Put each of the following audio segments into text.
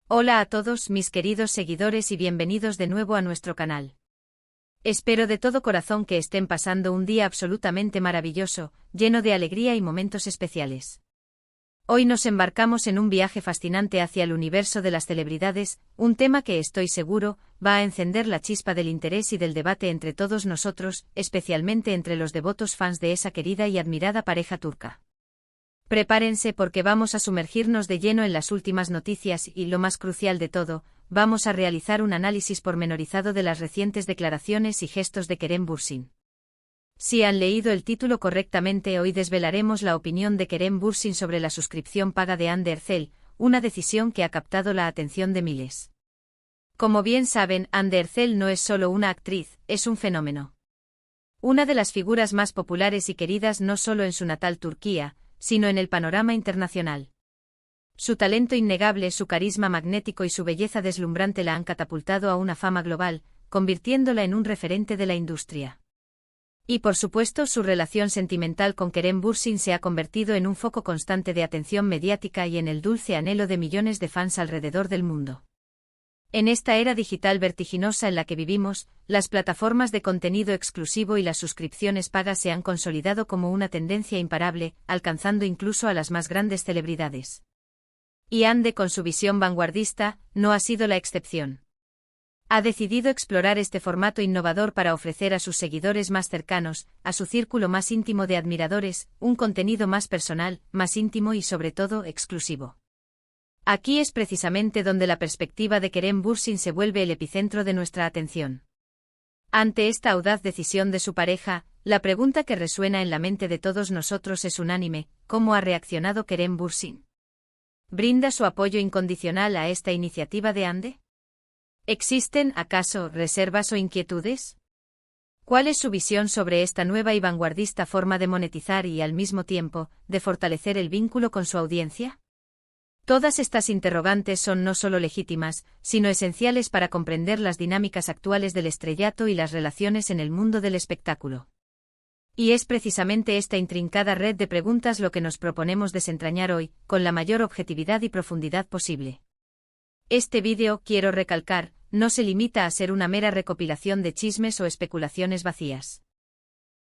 Hola a todos mis queridos seguidores y bienvenidos de nuevo a nuestro canal. Espero de todo corazón que estén pasando un día absolutamente maravilloso, lleno de alegría y momentos especiales. Hoy nos embarcamos en un viaje fascinante hacia el universo de las celebridades, un tema que estoy seguro va a encender la chispa del interés y del debate entre todos nosotros, especialmente entre los devotos fans de esa querida y admirada pareja turca. Prepárense porque vamos a sumergirnos de lleno en las últimas noticias y, lo más crucial de todo, vamos a realizar un análisis pormenorizado de las recientes declaraciones y gestos de Kerem Bürsin. Si han leído el título correctamente, hoy desvelaremos la opinión de Kerem Bürsin sobre la suscripción paga de Hande Erçel, una decisión que ha captado la atención de miles. Como bien saben, Hande Erçel no es solo una actriz, es un fenómeno. Una de las figuras más populares y queridas no solo en su natal Turquía, sino en el panorama internacional. Su talento innegable, su carisma magnético y su belleza deslumbrante la han catapultado a una fama global, convirtiéndola en un referente de la industria. Y por supuesto, su relación sentimental con Kerem Bürsin se ha convertido en un foco constante de atención mediática y en el dulce anhelo de millones de fans alrededor del mundo. En esta era digital vertiginosa en la que vivimos, las plataformas de contenido exclusivo y las suscripciones pagas se han consolidado como una tendencia imparable, alcanzando incluso a las más grandes celebridades. Y Hande, con su visión vanguardista, no ha sido la excepción. Ha decidido explorar este formato innovador para ofrecer a sus seguidores más cercanos, a su círculo más íntimo de admiradores, un contenido más personal, más íntimo y sobre todo exclusivo. Aquí es precisamente donde la perspectiva de Kerem Bürsin se vuelve el epicentro de nuestra atención. Ante esta audaz decisión de su pareja, la pregunta que resuena en la mente de todos nosotros es unánime: ¿cómo ha reaccionado Kerem Bürsin? ¿Brinda su apoyo incondicional a esta iniciativa de Hande? ¿Existen, acaso, reservas o inquietudes? ¿Cuál es su visión sobre esta nueva y vanguardista forma de monetizar y, al mismo tiempo, de fortalecer el vínculo con su audiencia? Todas estas interrogantes son no solo legítimas, sino esenciales para comprender las dinámicas actuales del estrellato y las relaciones en el mundo del espectáculo. Y es precisamente esta intrincada red de preguntas lo que nos proponemos desentrañar hoy, con la mayor objetividad y profundidad posible. Este vídeo, quiero recalcar, no se limita a ser una mera recopilación de chismes o especulaciones vacías.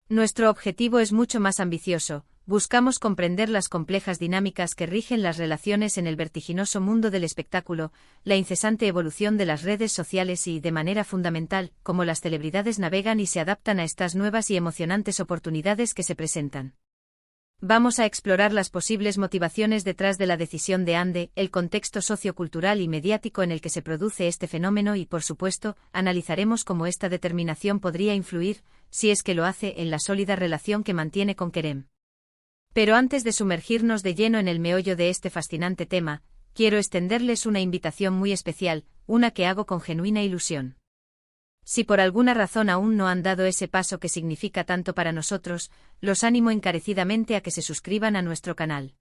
Nuestro objetivo es mucho más ambicioso. Buscamos comprender las complejas dinámicas que rigen las relaciones en el vertiginoso mundo del espectáculo, la incesante evolución de las redes sociales y, de manera fundamental, cómo las celebridades navegan y se adaptan a estas nuevas y emocionantes oportunidades que se presentan. Vamos a explorar las posibles motivaciones detrás de la decisión de Hande, el contexto sociocultural y mediático en el que se produce este fenómeno y, por supuesto, analizaremos cómo esta determinación podría influir, si es que lo hace, en la sólida relación que mantiene con Kerem. Pero antes de sumergirnos de lleno en el meollo de este fascinante tema, quiero extenderles una invitación muy especial, una que hago con genuina ilusión. Si por alguna razón aún no han dado ese paso que significa tanto para nosotros, los animo encarecidamente a que se suscriban a nuestro canal.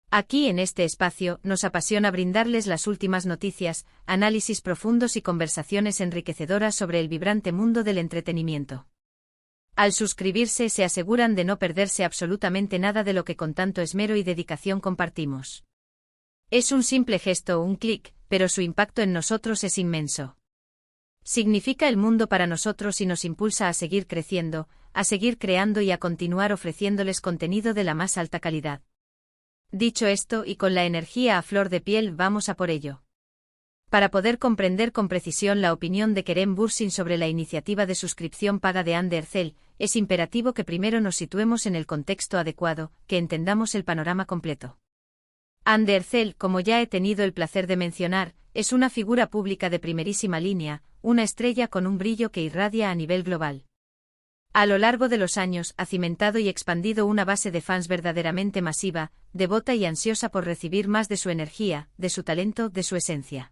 Aquí en este espacio nos apasiona brindarles las últimas noticias, análisis profundos y conversaciones enriquecedoras sobre el vibrante mundo del entretenimiento. Al suscribirse se aseguran de no perderse absolutamente nada de lo que con tanto esmero y dedicación compartimos. Es un simple gesto o un clic, pero su impacto en nosotros es inmenso. Significa el mundo para nosotros y nos impulsa a seguir creciendo, a seguir creando y a continuar ofreciéndoles contenido de la más alta calidad. Dicho esto y con la energía a flor de piel, vamos a por ello. Para poder comprender con precisión la opinión de Kerem Bürsin sobre la iniciativa de suscripción paga de Hande Erçel, es imperativo que primero nos situemos en el contexto adecuado, que entendamos el panorama completo. Hande Erçel, como ya he tenido el placer de mencionar, es una figura pública de primerísima línea, una estrella con un brillo que irradia a nivel global. A lo largo de los años ha cimentado y expandido una base de fans verdaderamente masiva, devota y ansiosa por recibir más de su energía, de su talento, de su esencia.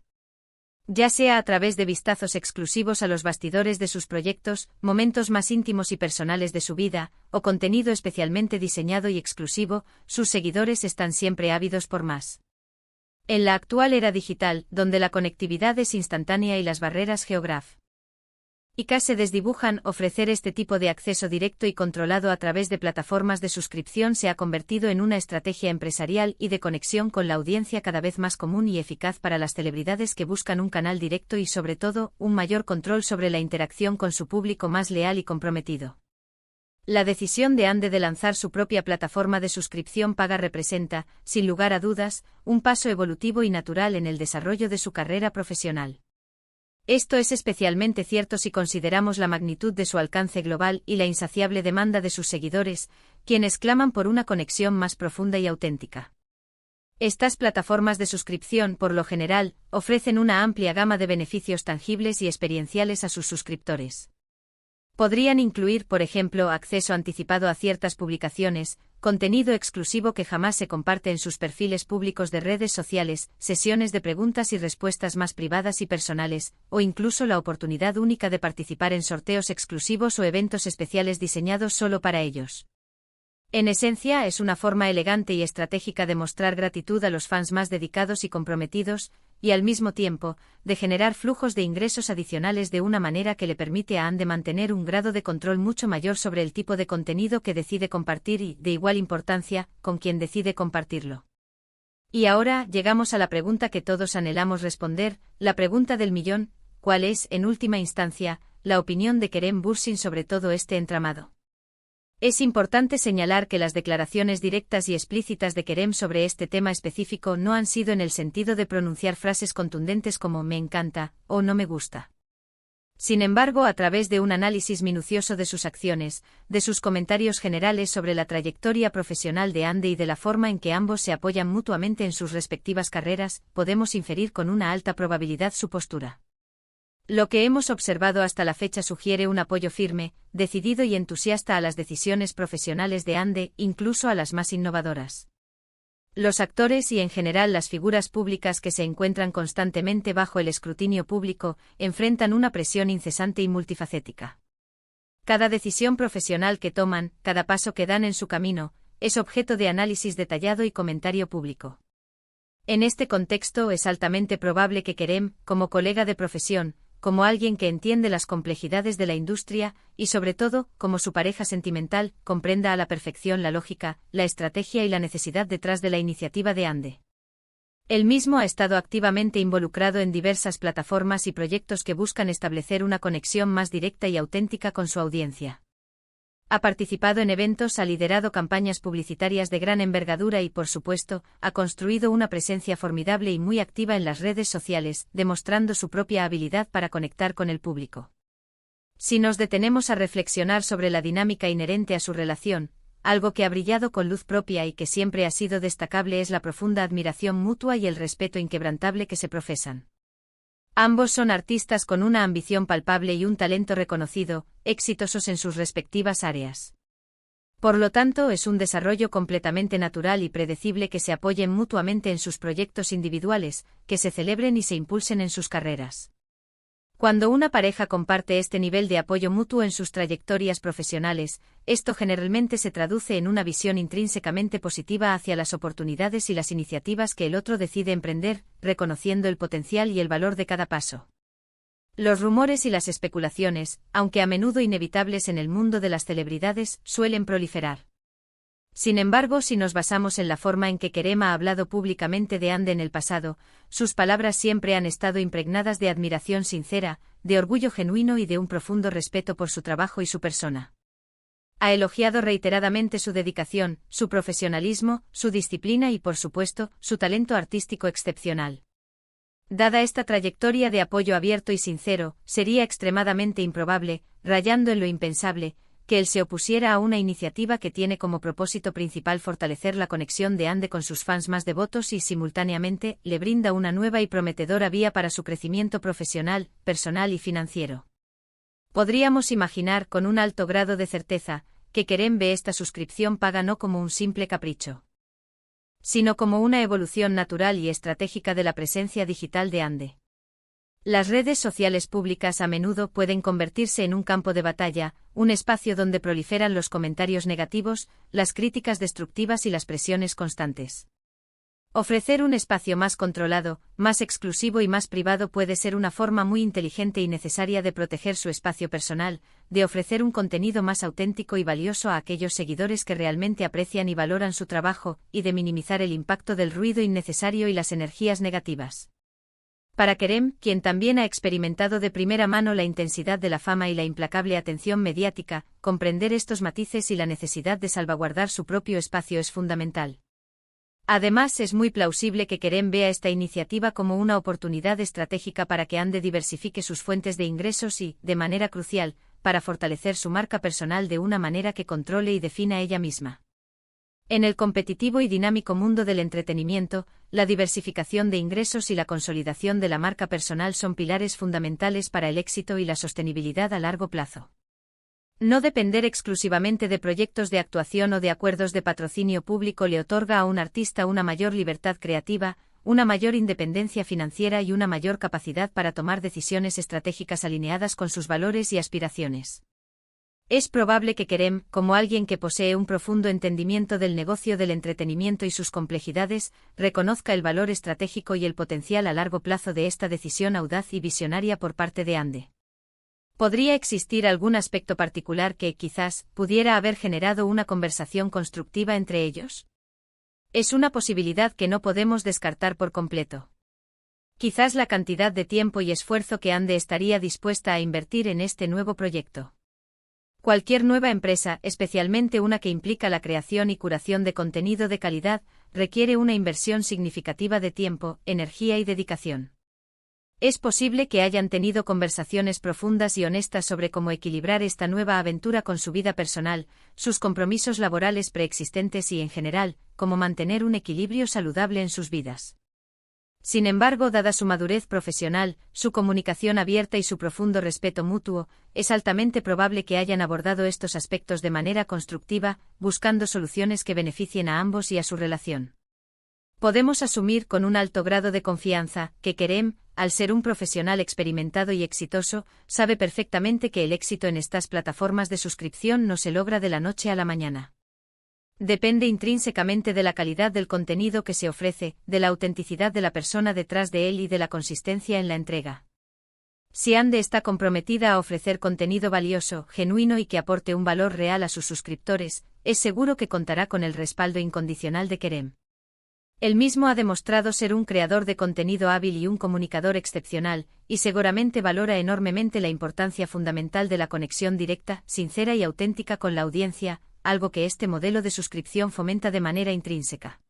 Ya sea a través de vistazos exclusivos a los bastidores de sus proyectos, momentos más íntimos y personales de su vida, o contenido especialmente diseñado y exclusivo, sus seguidores están siempre ávidos por más. En la actual era digital, donde la conectividad es instantánea y las barreras geográficas IK se desdibujan. Ofrecer este tipo de acceso directo y controlado a través de plataformas de suscripción se ha convertido en una estrategia empresarial y de conexión con la audiencia cada vez más común y eficaz para las celebridades que buscan un canal directo y, sobre todo, un mayor control sobre la interacción con su público más leal y comprometido. La decisión de Ande de lanzar su propia plataforma de suscripción paga representa, sin lugar a dudas, un paso evolutivo y natural en el desarrollo de su carrera profesional. Esto es especialmente cierto si consideramos la magnitud de su alcance global y la insaciable demanda de sus seguidores, quienes claman por una conexión más profunda y auténtica. Estas plataformas de suscripción, por lo general, ofrecen una amplia gama de beneficios tangibles y experienciales a sus suscriptores. Podrían incluir, por ejemplo, acceso anticipado a ciertas publicaciones, contenido exclusivo que jamás se comparte en sus perfiles públicos de redes sociales, sesiones de preguntas y respuestas más privadas y personales, o incluso la oportunidad única de participar en sorteos exclusivos o eventos especiales diseñados solo para ellos. En esencia, es una forma elegante y estratégica de mostrar gratitud a los fans más dedicados y comprometidos, y al mismo tiempo, de generar flujos de ingresos adicionales de una manera que le permite a Ande mantener un grado de control mucho mayor sobre el tipo de contenido que decide compartir y, de igual importancia, con quien decide compartirlo. Y ahora, llegamos a la pregunta que todos anhelamos responder, la pregunta del millón: ¿cuál es, en última instancia, la opinión de Kerem Bürsin sobre todo este entramado? Es importante señalar que las declaraciones directas y explícitas de Kerem sobre este tema específico no han sido en el sentido de pronunciar frases contundentes como «me encanta» o «no me gusta». Sin embargo, a través de un análisis minucioso de sus acciones, de sus comentarios generales sobre la trayectoria profesional de Ande y de la forma en que ambos se apoyan mutuamente en sus respectivas carreras, podemos inferir con una alta probabilidad su postura. Lo que hemos observado hasta la fecha sugiere un apoyo firme, decidido y entusiasta a las decisiones profesionales de Ande, incluso a las más innovadoras. Los actores y en general las figuras públicas que se encuentran constantemente bajo el escrutinio público enfrentan una presión incesante y multifacética. Cada decisión profesional que toman, cada paso que dan en su camino, es objeto de análisis detallado y comentario público. En este contexto es altamente probable que Kerem, como colega de profesión, como alguien que entiende las complejidades de la industria, y sobre todo, como su pareja sentimental, comprenda a la perfección la lógica, la estrategia y la necesidad detrás de la iniciativa de Ande. Él mismo ha estado activamente involucrado en diversas plataformas y proyectos que buscan establecer una conexión más directa y auténtica con su audiencia. Ha participado en eventos, ha liderado campañas publicitarias de gran envergadura y, por supuesto, ha construido una presencia formidable y muy activa en las redes sociales, demostrando su propia habilidad para conectar con el público. Si nos detenemos a reflexionar sobre la dinámica inherente a su relación, algo que ha brillado con luz propia y que siempre ha sido destacable es la profunda admiración mutua y el respeto inquebrantable que se profesan. Ambos son artistas con una ambición palpable y un talento reconocido, exitosos en sus respectivas áreas. Por lo tanto, es un desarrollo completamente natural y predecible que se apoyen mutuamente en sus proyectos individuales, que se celebren y se impulsen en sus carreras. Cuando una pareja comparte este nivel de apoyo mutuo en sus trayectorias profesionales, esto generalmente se traduce en una visión intrínsecamente positiva hacia las oportunidades y las iniciativas que el otro decide emprender, reconociendo el potencial y el valor de cada paso. Los rumores y las especulaciones, aunque a menudo inevitables en el mundo de las celebridades, suelen proliferar. Sin embargo, si nos basamos en la forma en que Kerem ha hablado públicamente de Ande en el pasado, sus palabras siempre han estado impregnadas de admiración sincera, de orgullo genuino y de un profundo respeto por su trabajo y su persona. Ha elogiado reiteradamente su dedicación, su profesionalismo, su disciplina y, por supuesto, su talento artístico excepcional. Dada esta trayectoria de apoyo abierto y sincero, sería extremadamente improbable, rayando en lo impensable, que él se opusiera a una iniciativa que tiene como propósito principal fortalecer la conexión de Ande con sus fans más devotos y, simultáneamente, le brinda una nueva y prometedora vía para su crecimiento profesional, personal y financiero. Podríamos imaginar, con un alto grado de certeza, que Kerem ve esta suscripción paga no como un simple capricho, sino como una evolución natural y estratégica de la presencia digital de Ande. Las redes sociales públicas a menudo pueden convertirse en un campo de batalla, un espacio donde proliferan los comentarios negativos, las críticas destructivas y las presiones constantes. Ofrecer un espacio más controlado, más exclusivo y más privado puede ser una forma muy inteligente y necesaria de proteger su espacio personal, de ofrecer un contenido más auténtico y valioso a aquellos seguidores que realmente aprecian y valoran su trabajo, y de minimizar el impacto del ruido innecesario y las energías negativas. Para Kerem, quien también ha experimentado de primera mano la intensidad de la fama y la implacable atención mediática, comprender estos matices y la necesidad de salvaguardar su propio espacio es fundamental. Además, es muy plausible que Kerem vea esta iniciativa como una oportunidad estratégica para que Ande diversifique sus fuentes de ingresos y, de manera crucial, para fortalecer su marca personal de una manera que controle y defina ella misma. En el competitivo y dinámico mundo del entretenimiento, la diversificación de ingresos y la consolidación de la marca personal son pilares fundamentales para el éxito y la sostenibilidad a largo plazo. No depender exclusivamente de proyectos de actuación o de acuerdos de patrocinio público le otorga a un artista una mayor libertad creativa, una mayor independencia financiera y una mayor capacidad para tomar decisiones estratégicas alineadas con sus valores y aspiraciones. Es probable que Kerem, como alguien que posee un profundo entendimiento del negocio del entretenimiento y sus complejidades, reconozca el valor estratégico y el potencial a largo plazo de esta decisión audaz y visionaria por parte de Ande. ¿Podría existir algún aspecto particular que, quizás, pudiera haber generado una conversación constructiva entre ellos? Es una posibilidad que no podemos descartar por completo. Quizás la cantidad de tiempo y esfuerzo que Ande estaría dispuesta a invertir en este nuevo proyecto. Cualquier nueva empresa, especialmente una que implica la creación y curación de contenido de calidad, requiere una inversión significativa de tiempo, energía y dedicación. Es posible que hayan tenido conversaciones profundas y honestas sobre cómo equilibrar esta nueva aventura con su vida personal, sus compromisos laborales preexistentes y, en general, cómo mantener un equilibrio saludable en sus vidas. Sin embargo, dada su madurez profesional, su comunicación abierta y su profundo respeto mutuo, es altamente probable que hayan abordado estos aspectos de manera constructiva, buscando soluciones que beneficien a ambos y a su relación. Podemos asumir con un alto grado de confianza que Kerem, al ser un profesional experimentado y exitoso, sabe perfectamente que el éxito en estas plataformas de suscripción no se logra de la noche a la mañana. Depende intrínsecamente de la calidad del contenido que se ofrece, de la autenticidad de la persona detrás de él y de la consistencia en la entrega. Si Ande está comprometida a ofrecer contenido valioso, genuino y que aporte un valor real a sus suscriptores, es seguro que contará con el respaldo incondicional de Kerem. Él mismo ha demostrado ser un creador de contenido hábil y un comunicador excepcional, y seguramente valora enormemente la importancia fundamental de la conexión directa, sincera y auténtica con la audiencia, algo que este modelo de suscripción fomenta de manera intrínseca.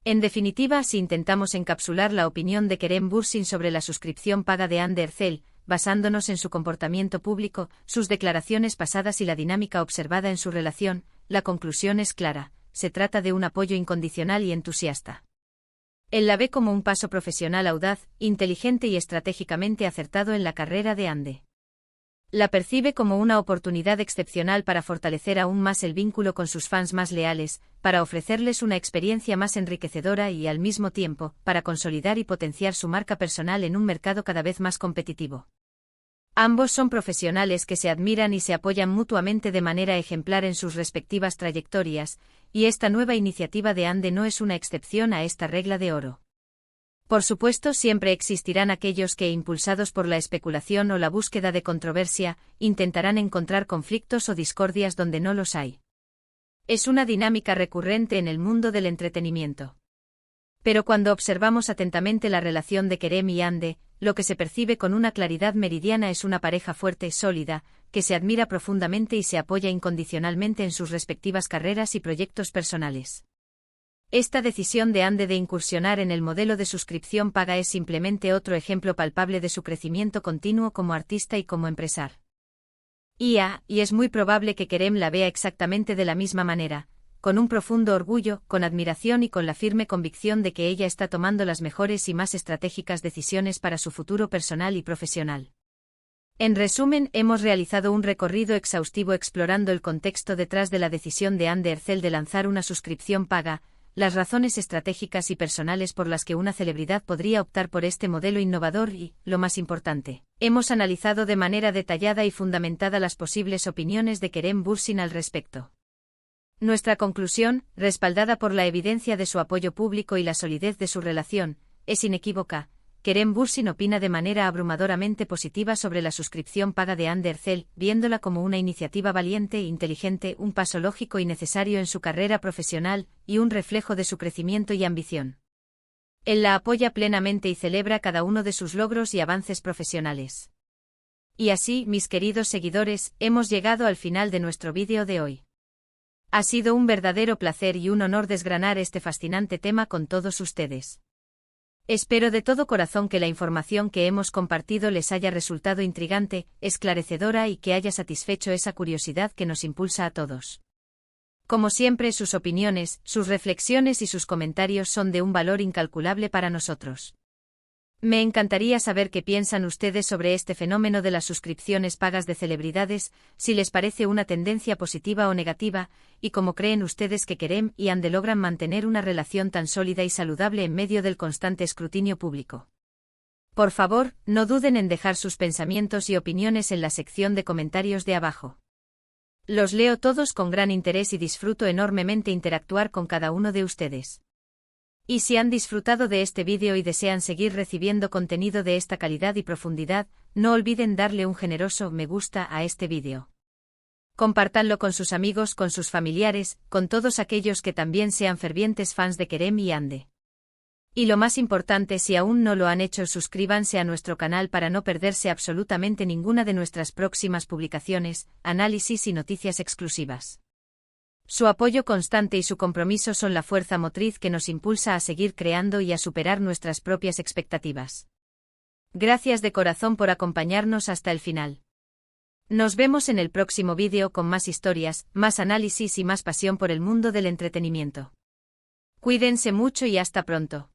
En definitiva, si intentamos encapsular la opinión de Kerem Bürsin sobre la suscripción paga de Ande Erçel, basándonos en su comportamiento público, sus declaraciones pasadas y la dinámica observada en su relación, la conclusión es clara: se trata de un apoyo incondicional y entusiasta. Él la ve como un paso profesional audaz, inteligente y estratégicamente acertado en la carrera de Ande. La percibe como una oportunidad excepcional para fortalecer aún más el vínculo con sus fans más leales, para ofrecerles una experiencia más enriquecedora y, al mismo tiempo, para consolidar y potenciar su marca personal en un mercado cada vez más competitivo. Ambos son profesionales que se admiran y se apoyan mutuamente de manera ejemplar en sus respectivas trayectorias, y esta nueva iniciativa de Ande no es una excepción a esta regla de oro. Por supuesto, siempre existirán aquellos que, impulsados por la especulación o la búsqueda de controversia, intentarán encontrar conflictos o discordias donde no los hay. Es una dinámica recurrente en el mundo del entretenimiento. Pero cuando observamos atentamente la relación de Kerem y Ande, lo que se percibe con una claridad meridiana es una pareja fuerte, sólida, que se admira profundamente y se apoya incondicionalmente en sus respectivas carreras y proyectos personales. Esta decisión de Ande de incursionar en el modelo de suscripción paga es simplemente otro ejemplo palpable de su crecimiento continuo como artista y como empresario. Y es muy probable que Kerem la vea exactamente de la misma manera, con un profundo orgullo, con admiración y con la firme convicción de que ella está tomando las mejores y más estratégicas decisiones para su futuro personal y profesional. En resumen, hemos realizado un recorrido exhaustivo explorando el contexto detrás de la decisión de Ande Erçel de lanzar una suscripción paga, las razones estratégicas y personales por las que una celebridad podría optar por este modelo innovador y, lo más importante, hemos analizado de manera detallada y fundamentada las posibles opiniones de Kerem Bürsin al respecto. Nuestra conclusión, respaldada por la evidencia de su apoyo público y la solidez de su relación, es inequívoca. Kerem Bürsin opina de manera abrumadoramente positiva sobre la suscripción paga de Andercel, viéndola como una iniciativa valiente e inteligente, un paso lógico y necesario en su carrera profesional, y un reflejo de su crecimiento y ambición. Él la apoya plenamente y celebra cada uno de sus logros y avances profesionales. Y así, mis queridos seguidores, hemos llegado al final de nuestro vídeo de hoy. Ha sido un verdadero placer y un honor desgranar este fascinante tema con todos ustedes. Espero de todo corazón que la información que hemos compartido les haya resultado intrigante, esclarecedora y que haya satisfecho esa curiosidad que nos impulsa a todos. Como siempre, sus opiniones, sus reflexiones y sus comentarios son de un valor incalculable para nosotros. Me encantaría saber qué piensan ustedes sobre este fenómeno de las suscripciones pagas de celebridades, si les parece una tendencia positiva o negativa, y cómo creen ustedes que Kerem y Ande logran mantener una relación tan sólida y saludable en medio del constante escrutinio público. Por favor, no duden en dejar sus pensamientos y opiniones en la sección de comentarios de abajo. Los leo todos con gran interés y disfruto enormemente interactuar con cada uno de ustedes. Y si han disfrutado de este vídeo y desean seguir recibiendo contenido de esta calidad y profundidad, no olviden darle un generoso me gusta a este vídeo. Compártanlo con sus amigos, con sus familiares, con todos aquellos que también sean fervientes fans de Kerem y Ande. Y lo más importante, si aún no lo han hecho, suscríbanse a nuestro canal para no perderse absolutamente ninguna de nuestras próximas publicaciones, análisis y noticias exclusivas. Su apoyo constante y su compromiso son la fuerza motriz que nos impulsa a seguir creando y a superar nuestras propias expectativas. Gracias de corazón por acompañarnos hasta el final. Nos vemos en el próximo vídeo con más historias, más análisis y más pasión por el mundo del entretenimiento. Cuídense mucho y hasta pronto.